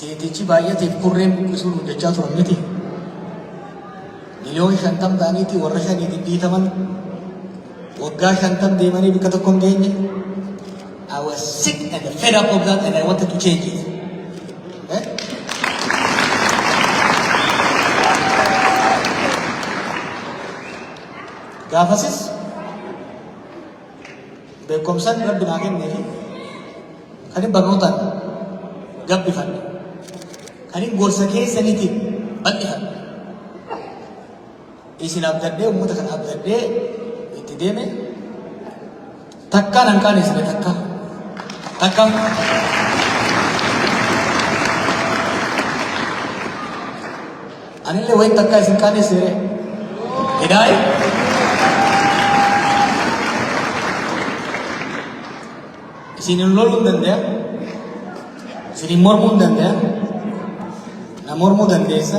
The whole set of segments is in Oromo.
teetichi baay'ateef kurreen buqqisuun hojjechaa turan miti. Miliyoon 50 ta'aniiti warra shanii dhidhiitaman waggaa 50 deemanii bikka tokko hin geenye. I was sick and fed up of that and I wanted to change it. Okay? Gaafasis beekumsaan rabbi naa kenneefi kan hin barnootaan gabbifanne kan hin gorsa keessaniitiin bal'ifanne isin abdaddee uummata kana abdaddee itti deeme takkaan hanqaan isine takkaan anillee wayin takkaa isin qaanesseere hidaaye isinin loluu hin danda'a isinin mormuu hin danda'a na mormuu dandeessa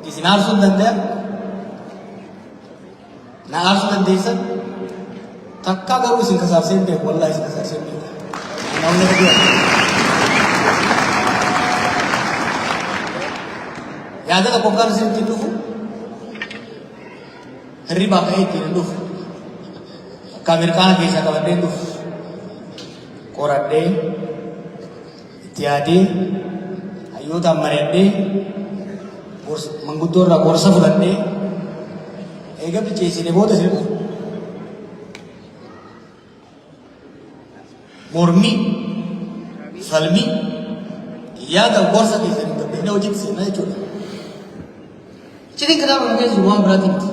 isin aarsuu hin danda'a na aarsuu dandeessa takkaa garuu isin kasaarsee hin beeku wallaahi isin kasaarsee hin beeku namni dhagaa yaada tokko kan isin ittiin dhufu hirribaa ka'ee ittiin hin dhufu akka Ameerikaana keessaa qabadhee hin dhufu qoradhee itti yaadee hayyootaan mari'adhee manguddoo irraa gorsa fudhadhee eega bilcheessine booda isin dhufu. Mormii, falmii, yaada gorsa keessanii gabbinee hojiitti seenaa jechuudha. Cidhiin kitaaba kana keessu waan biraatii miti.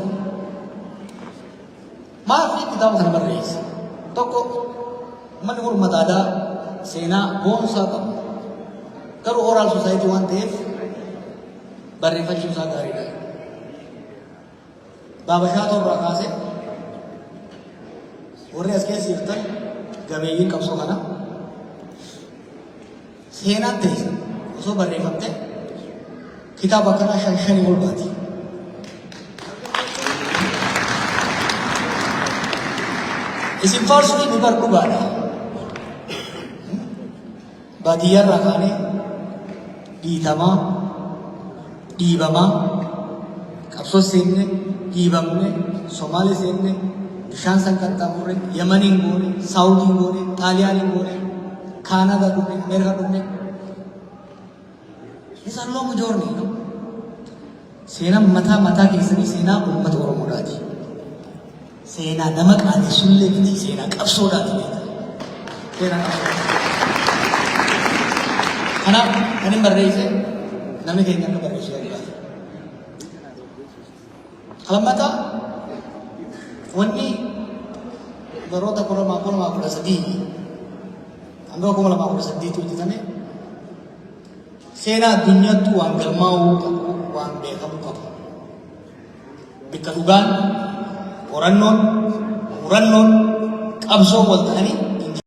Maaf kitaaba kana barreesse? Tokko manni mormata aadaa seenaa boonsaa qabu. Garuu oral society waan ta'eef barreeffachuu isaa gaariidha. Baabashaatoo irraa kaasee warri as keessa jirtan gameeyyiin qabsoo kana seenaan ta'e osoo barreeffamte kitaaba kanaa 5 ol baati. Isin faarsuu ni bar dhugaadha. Baadiyyaarraa kaanee dhiitamaa, dhiibamaa, qabsoo seenne, dhiibamne, Somaalee seenne, bishaan san qaxxaamurre, Yamaniin goone, Saawudiin goone, Xaaliyaaniin goone, Kaanadaa dhufne, Ameerikaa dhufne. It's a long journey, no? Seenaan mataa keessanii seenaa uummata Oromoodhaati. Seenaa nama qaanessullee miti seenaa qabsoodhaati beekama. Seenaa qabsoodhaati. Kanaaf kan hin barreesse namni keenya akka barreessu barbaada. Lammataa wanni baroota 2013 hanga 2018 hojjetame seenaa addunyaatti waan galmaa'uu qabu waan beekamu qabu. Bakka dhugaan qorannoon qabsoo wal ta'anii